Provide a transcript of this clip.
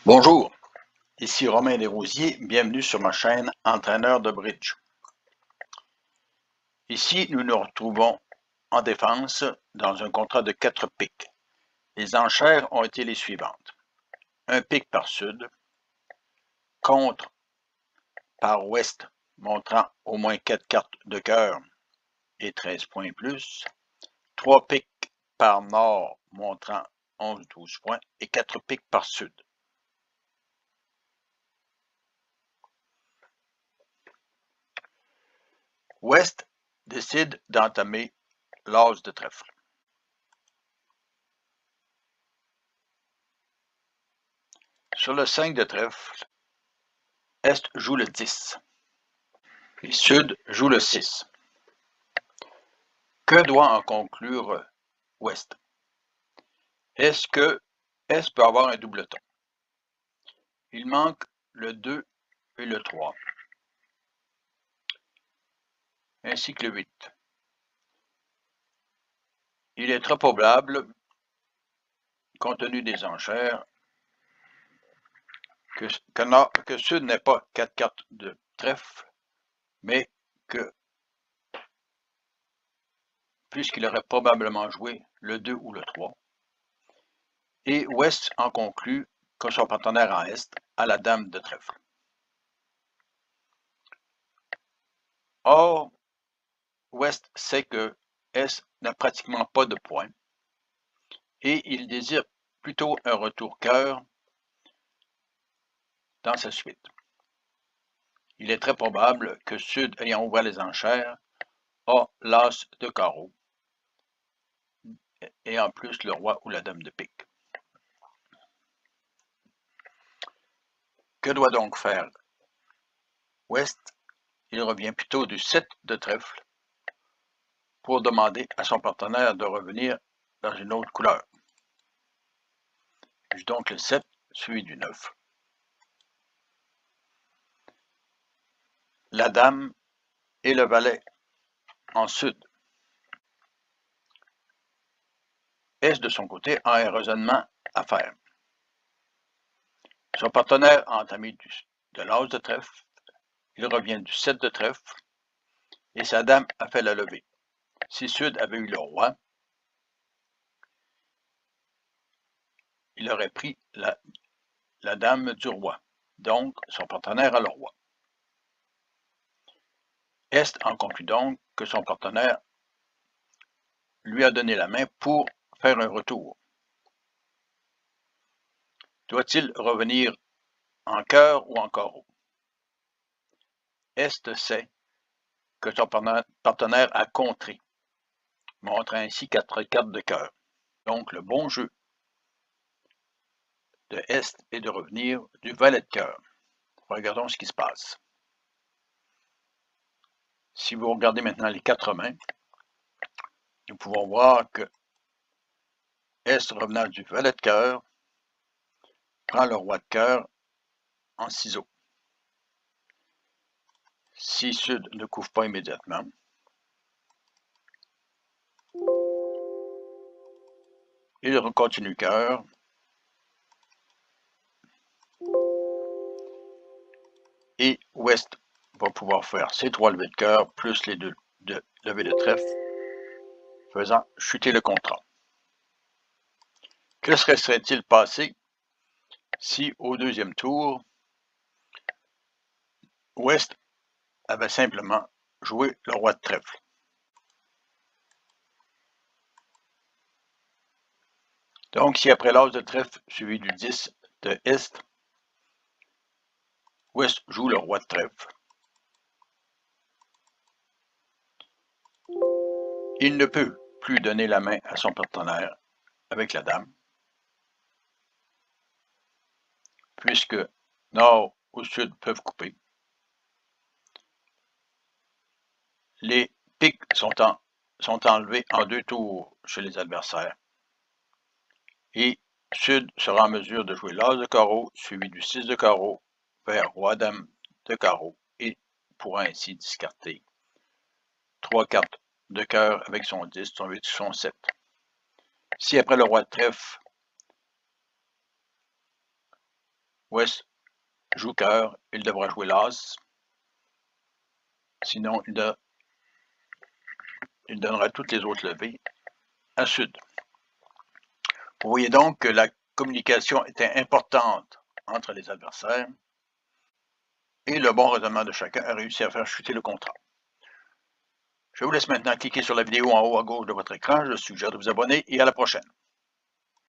Bonjour, ici Romain Desrosiers, bienvenue sur ma chaîne Entraîneur de bridge. Ici, nous nous retrouvons en défense dans un contrat de 4 piques. Les enchères ont été les suivantes. Un pic par sud, contre par ouest montrant au moins 4 cartes de cœur et 13 points plus, 3 piques par nord montrant 11-12 points et 4 piques par sud. Ouest décide d'entamer l'as de trèfle. Sur le 5 de trèfle, Est joue le 10, puis Sud joue le 6. Que doit en conclure Ouest? Est-ce que Est peut avoir un doubleton? Il manque le 2 et le 3, ainsi que le 8. Il est très probable, compte tenu des enchères, que Sud n'ait pas 4 cartes de trèfle, mais que, puisqu'il aurait probablement joué le 2 ou le 3, et Ouest en conclut que son partenaire en Est a la dame de trèfle. Or, Ouest sait que Est n'a pratiquement pas de points et il désire plutôt un retour cœur dans sa suite. Il est très probable que Sud, ayant ouvert les enchères, a l'as de carreau et en plus le roi ou la dame de pique. Que doit donc faire Ouest? Il revient plutôt du 7 de trèfle pour demander à son partenaire de revenir dans une autre couleur. Joue donc le 7 suivi du 9. La dame et le valet en sud. Est de son côté a un raisonnement à faire. Son partenaire a entamé de l'as de trèfle, il revient du 7 de trèfle et sa dame a fait la levée. Si Sud avait eu le roi, il aurait pris la dame du roi. Donc, son partenaire a le roi. Est en conclut donc que son partenaire lui a donné la main pour faire un retour. Doit-il revenir en cœur ou en carreau? Est sait que son partenaire a contré, montrant ainsi 4 cartes de cœur. Donc, le bon jeu de Est est de revenir du valet de cœur. Regardons ce qui se passe. Si vous regardez maintenant les 4 mains, nous pouvons voir que Est revenant du valet de cœur prend le roi de cœur en ciseaux. Si Sud ne couvre pas immédiatement, il continue cœur. Et Ouest va pouvoir faire ses 3 levées de cœur plus les 2 levées de trèfle, faisant chuter le contrat. Que serait-il passé si, au deuxième tour, Ouest avait simplement joué le roi de trèfle? Donc, si après l'as de trèfle suivi du 10 de Est, Ouest joue le roi de trèfle, il ne peut plus donner la main à son partenaire avec la dame, puisque Nord ou Sud peuvent couper. Les piques sont enlevés en 2 tours chez les adversaires. Et Sud sera en mesure de jouer l'as de carreau suivi du 6 de carreau vers roi-dame de carreau et pourra ainsi discarter 3 cartes de cœur avec son 10, son 8, son 7. Si après le roi de trèfle, Ouest joue cœur, il devra jouer l'as. Sinon, il donnera toutes les autres levées à Sud. Vous voyez donc que la communication était importante entre les adversaires et le bon raisonnement de chacun a réussi à faire chuter le contrat. Je vous laisse maintenant cliquer sur la vidéo en haut à gauche de votre écran. Je suggère de vous abonner et à la prochaine.